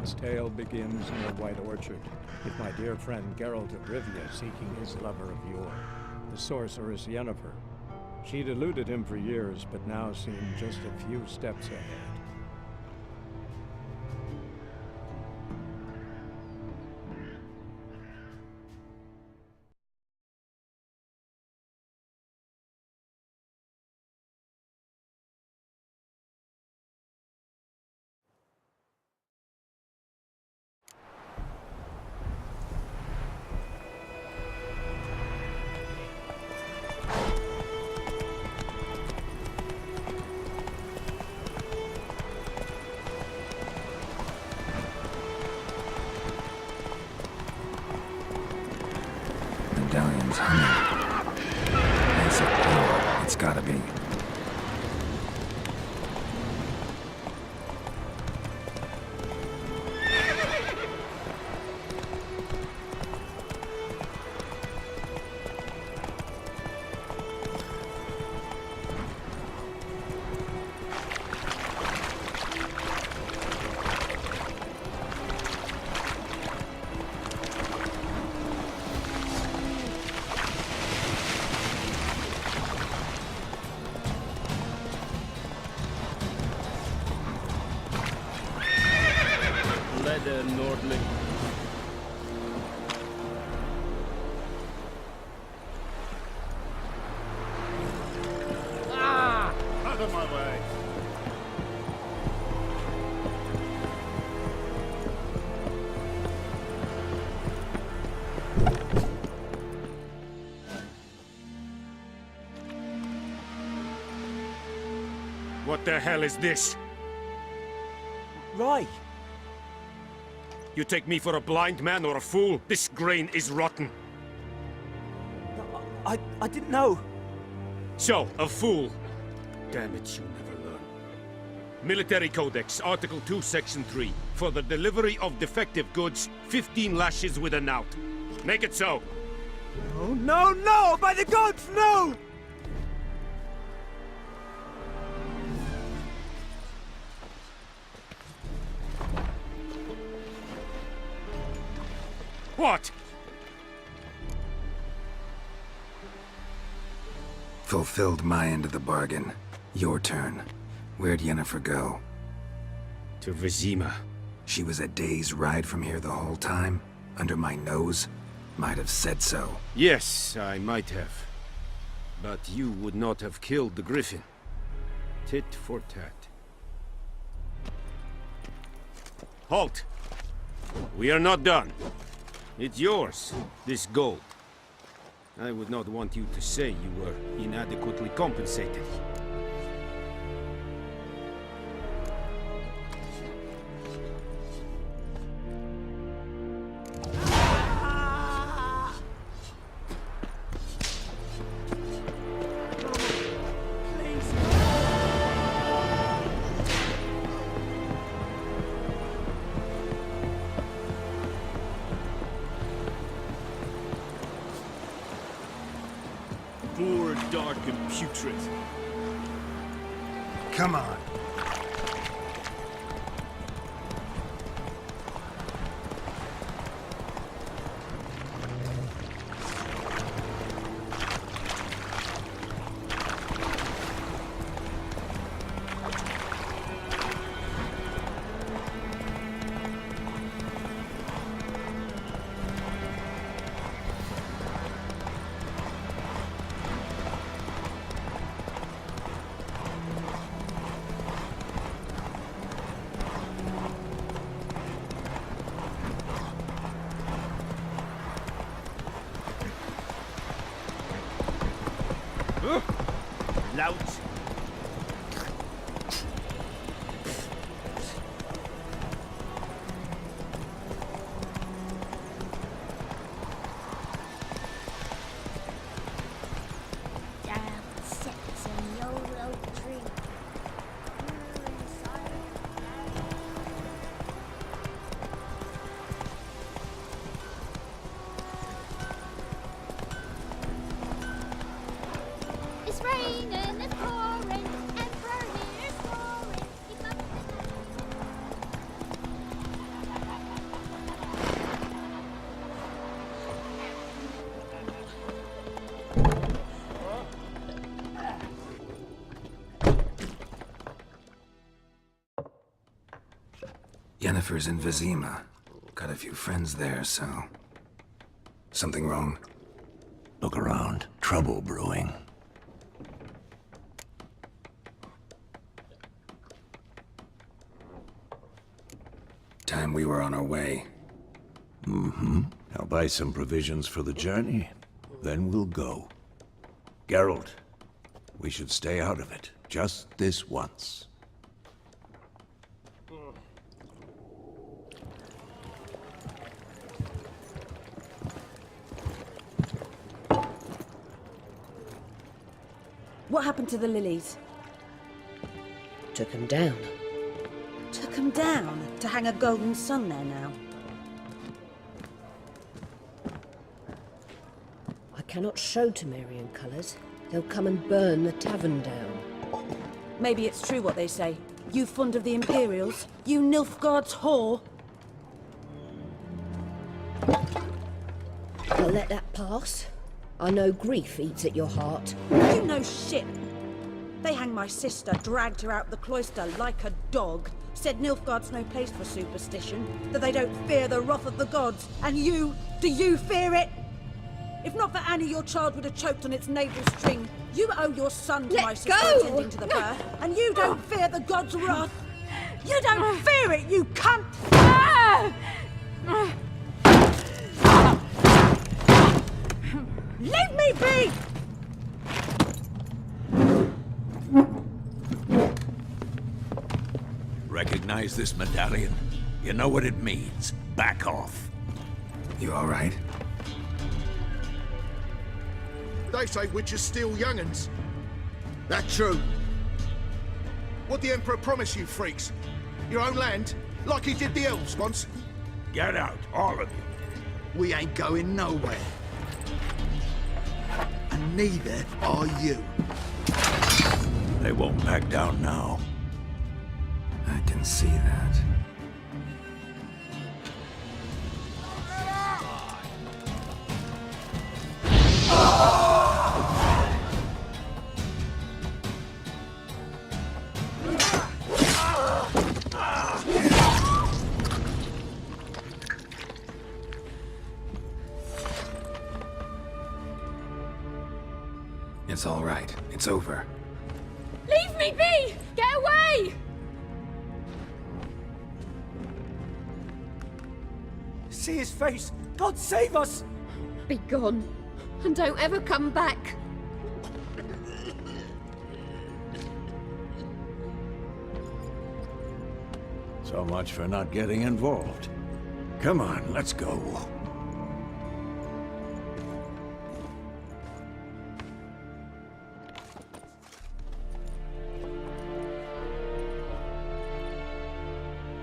its tale begins in the White Orchard, with my dear friend Geralt of Rivia seeking his lover of yore, the sorceress Yennefer. She'd eluded him for years, but now seemed just a few steps ahead. Medallion's humming. That's a power. It's gotta be. Nordling. Out of my way! What the hell is this? Right. You take me for a blind man or a fool? This grain is rotten. I didn't know. So, a fool. Damn it, you never learn. Military Codex, Article 2, Section 3. For the delivery of defective goods, 15 lashes with a knout. Make it so. Oh, no, no! By the gods, no! What? Fulfilled my end of the bargain. Your turn. Where'd Yennefer go? To Vizima. She was a day's ride from here the whole time? Under my nose? Might have said so. Yes, I might have. But you would not have killed the Griffin. Tit for tat. Halt! We are not done. It's yours, this gold. I would not want you to say you were inadequately compensated. Poor, dark, and putrid. Come on. Lout. It's raining, it's pouring. Yennefer's in Vizima. Got a few friends there, so... Something wrong? Look around. Trouble brewing. Time we were on our way. I'll buy some provisions for the journey. Then we'll go. Geralt, we should stay out of it. Just this once. What happened to the lilies? Took him down. Took 'em down to hang a golden sun there now. I cannot show Temerian colours. They'll come and burn the tavern down. Maybe it's true what they say. You fond of the Imperials? You Nilfgaard's whore? I'll let that pass. I know grief eats at your heart. You know shit. They hanged my sister, dragged her out the cloister like a dog. Said Nilfgaard's no place for superstition, that they don't fear the wrath of the gods. And you, do you fear it? If not for Annie, your child would have choked on its navel string. You owe your son to Let my sister go! attending to the birth, and you don't fear the gods' wrath. You don't fear it, you cunt! Leave me be! Recognize this medallion? You know what it means. Back off. You alright? They say witches steal young'uns. That true? What the Emperor promise you, freaks? Your own land? Like he did the elves once? Get out, all of you. We ain't going nowhere. And neither are you. They won't back down now. I can see that. It's all right. It's over. Leave me be! Get away! See his face! God save us! Be gone, and don't ever come back. So much for not getting involved. Come on, let's go.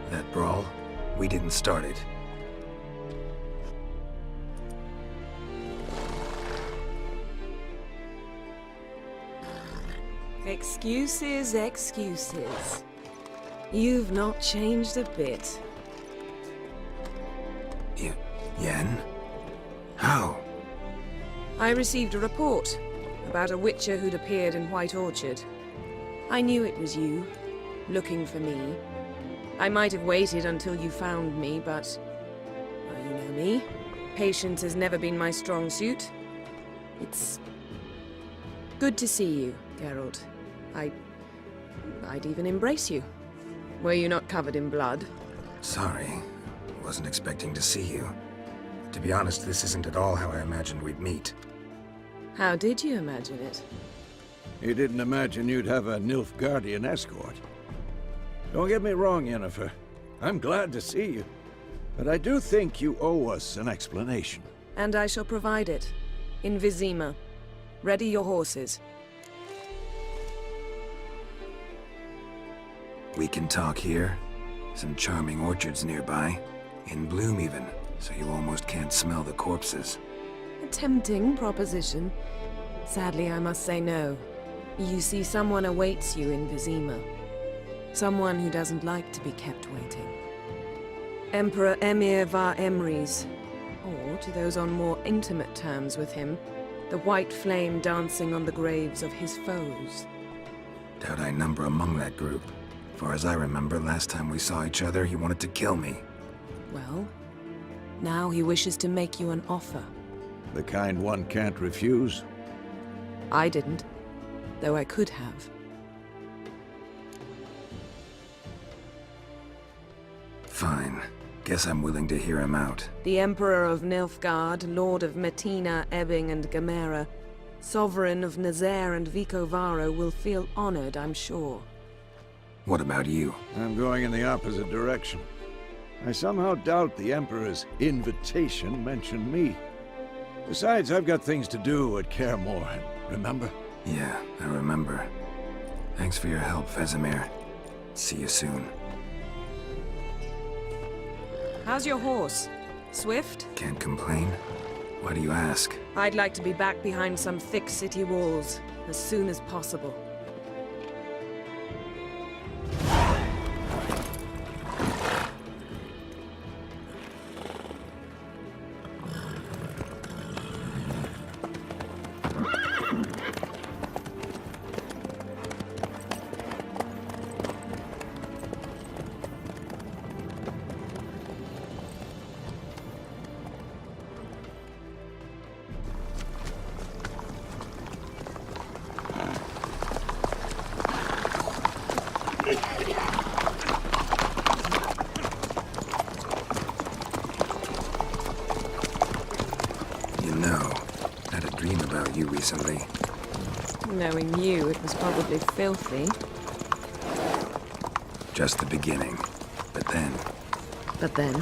That brawl, we didn't start it. Excuses, excuses. You've not changed a bit. Yen? How? I received a report about a witcher who'd appeared in White Orchard. I knew it was you, looking for me. I might have waited until you found me, but... well, you know me. Patience has never been my strong suit. It's... good to see you, Geralt. I'd even embrace you. Were you not covered in blood? Sorry. Wasn't expecting to see you. To be honest, this isn't at all how I imagined we'd meet. How did you imagine it? You didn't imagine you'd have a Nilfgaardian escort. Don't get me wrong, Yennefer. I'm glad to see you. But I do think you owe us an explanation. And I shall provide it. In Vizima. Ready your horses. We can talk here. Some charming orchards nearby. In bloom even, so you almost can't smell the corpses. A tempting proposition. Sadly, I must say no. You see, someone awaits you in Vizima. Someone who doesn't like to be kept waiting. Emperor Emhyr var Emreis. Or, to those on more intimate terms with him, the white flame dancing on the graves of his foes. Doubt I number among that group. Far as I remember, last time we saw each other, he wanted to kill me. Well, now he wishes to make you an offer. The kind one can't refuse. I didn't, though I could have. Fine. Guess I'm willing to hear him out. The Emperor of Nilfgaard, Lord of Metina, Ebbing, and Gamera, Sovereign of Nazaire and Vicovaro will feel honored, I'm sure. What about you? I'm going in the opposite direction. I somehow doubt the Emperor's invitation mentioned me. Besides, I've got things to do at Kaer Morhen, remember? Yeah, I remember. Thanks for your help, Vesemir. See you soon. How's your horse? Swift? Can't complain. Why do you ask? I'd like to be back behind some thick city walls as soon as possible. You know, I had a dream about you recently. Knowing you, it was probably filthy. Just the beginning. But then... But then...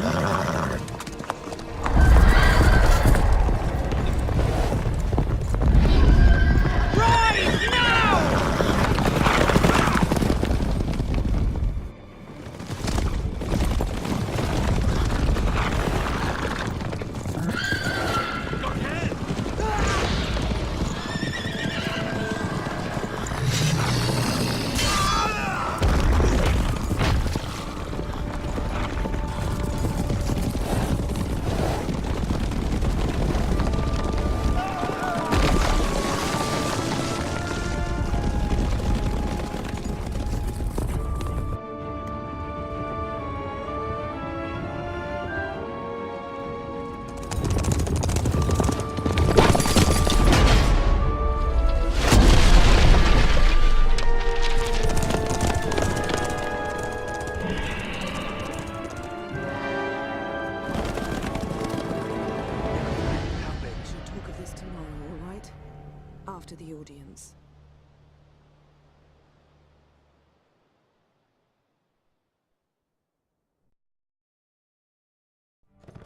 After the audience.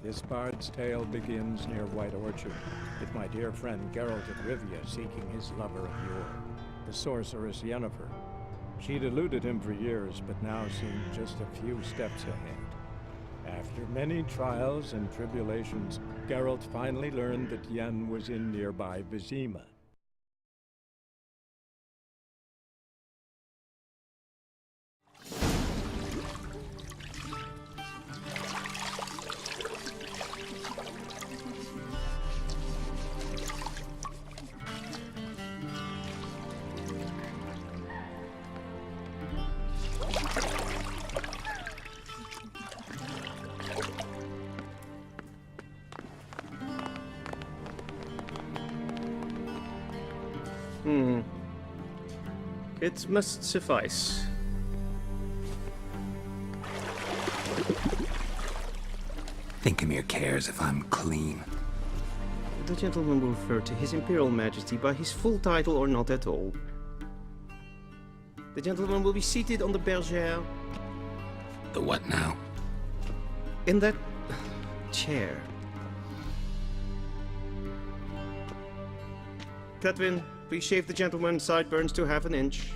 This bard's tale begins near White Orchard, with my dear friend Geralt of Rivia seeking his lover of yore, the sorceress Yennefer. She'd eluded him for years, but now seemed just a few steps ahead. After many trials and tribulations, Geralt finally learned that Yen was in nearby Vizima. It must suffice. Think Emir cares if I'm clean. The gentleman will refer to His Imperial Majesty by his full title or not at all. The gentleman will be seated on the bergère. The what now? In that chair. Catwin, please shave the gentleman's sideburns to half an inch.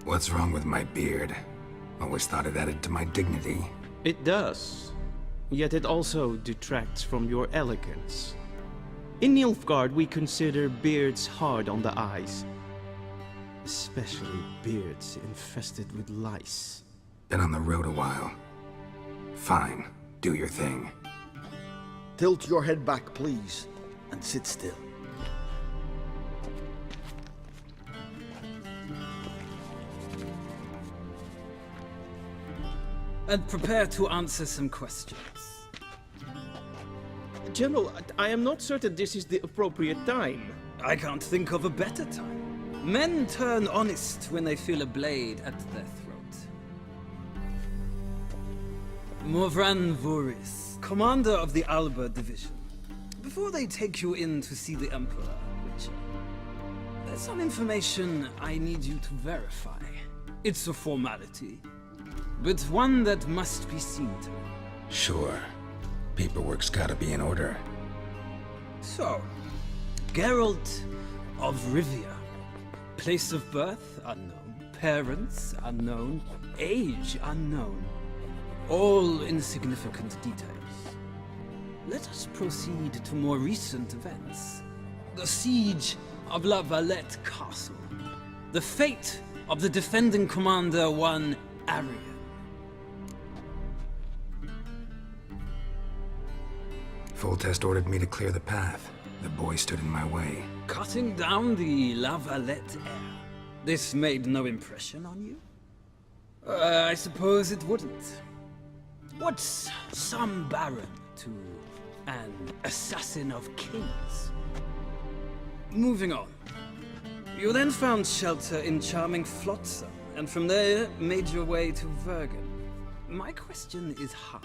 What's wrong with my beard? Always thought it added to my dignity. It does. Yet it also detracts from your elegance. In Nilfgaard, we consider beards hard on the eyes. Especially beards infested with lice. Been on the road a while. Fine. do your thing. Tilt your head back, please, and sit still. And prepare to answer some questions. General, I am not certain this is the appropriate time. I can't think of a better time. Men turn honest when they feel a blade at their throat. Morvran Voorhis, commander of the Alba Division. Before they take you in to see the Emperor, Witcher, there's some information I need you to verify. It's a formality, but one that must be seen to. Sure. Paperwork's gotta be in order. So, Geralt of Rivia. Place of birth, unknown. Parents, unknown. Age, unknown. All insignificant details. Let us proceed to more recent events. The siege of La Valette Castle. The fate of the defending commander, one Arian. Foltest ordered me to clear the path. The boy stood in my way. Cutting down the La Valette heir. This made no impression on you? I suppose it wouldn't. What's some baron to an assassin of kings? Moving on. You then found shelter in charming Flotsam, and from there made your way to Vergen. My question is how?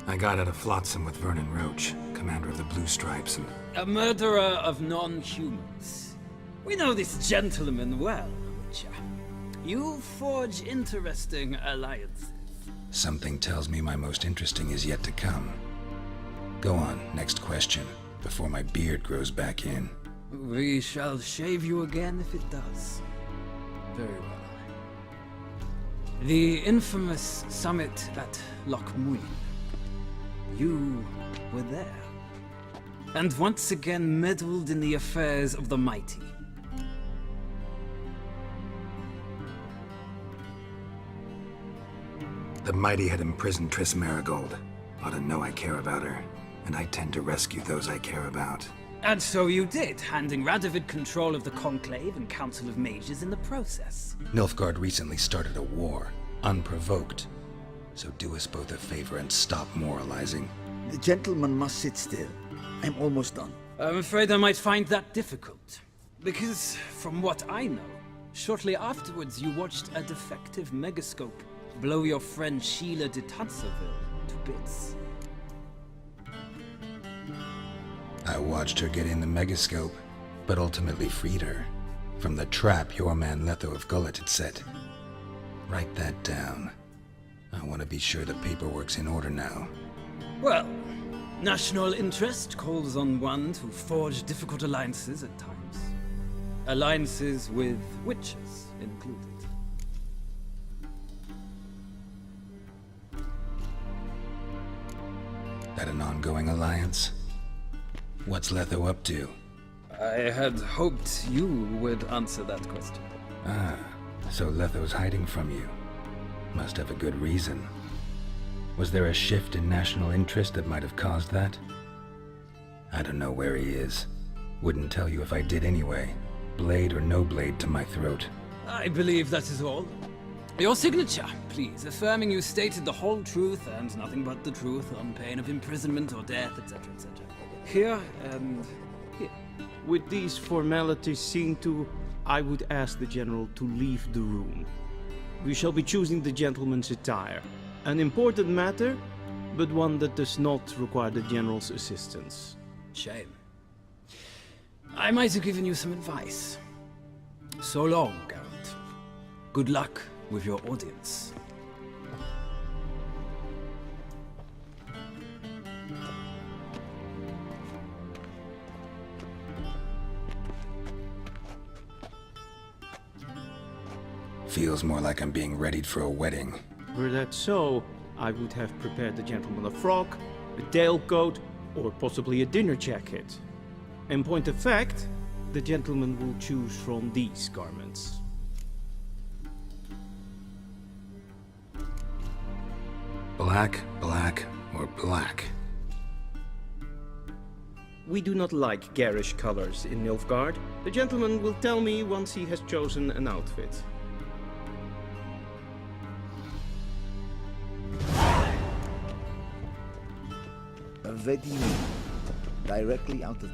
I got out of Flotsam with Vernon Roach, commander of the Blue Stripes, and... A murderer of non-humans. We know this gentleman well, Witcher. You forge interesting alliances. Something tells me my most interesting is yet to come. Go on, next question, before my beard grows back in. We shall shave you again if it does. Very well. The infamous summit at Loch Muin. You were there. And once again meddled in the affairs of the mighty. The mighty had imprisoned Triss Merigold. Ought to know I care about her, and I tend to rescue those I care about. And so you did, handing Radovid control of the Conclave and Council of Mages in the process. Nilfgaard recently started a war, unprovoked. So do us both a favor and stop moralizing. The gentleman must sit still. I'm almost done. I'm afraid I might find that difficult. Because, from what I know, shortly afterwards you watched a defective megascope blow your friend Sheila de Tanserville to bits. I watched her get in the megascope, but ultimately freed her from the trap your man Letho of Gullet had set. Write that down. I want to be sure the paperwork's in order now. Well, national interest calls on one to forge difficult alliances at times. Alliances with witches included. That an ongoing alliance? What's Letho up to? I had hoped you would answer that question. Ah, so Letho's hiding from you. Must have a good reason. Was there a shift in national interest that might have caused that? I don't know where he is. Wouldn't tell you if I did anyway. Blade or no blade to my throat. I believe that is all. Your signature, please, affirming you stated the whole truth and nothing but the truth on pain of imprisonment or death, etc., etc. Here and here. With these formalities seen to, I would ask the General to leave the room. We shall be choosing the gentleman's attire. An important matter, but one that does not require the General's assistance. Shame. I might have given you some advice. So long, Geralt. Good luck with your audience. Feels more like I'm being readied for a wedding. Were that so, I would have prepared the gentleman a frock, a tailcoat, or possibly a dinner jacket. In point of fact, the gentleman will choose from these garments. Black, black, or black? We do not like garish colors in Nilfgaard. The gentleman will tell me once he has chosen an outfit. What do you mean? Directly out of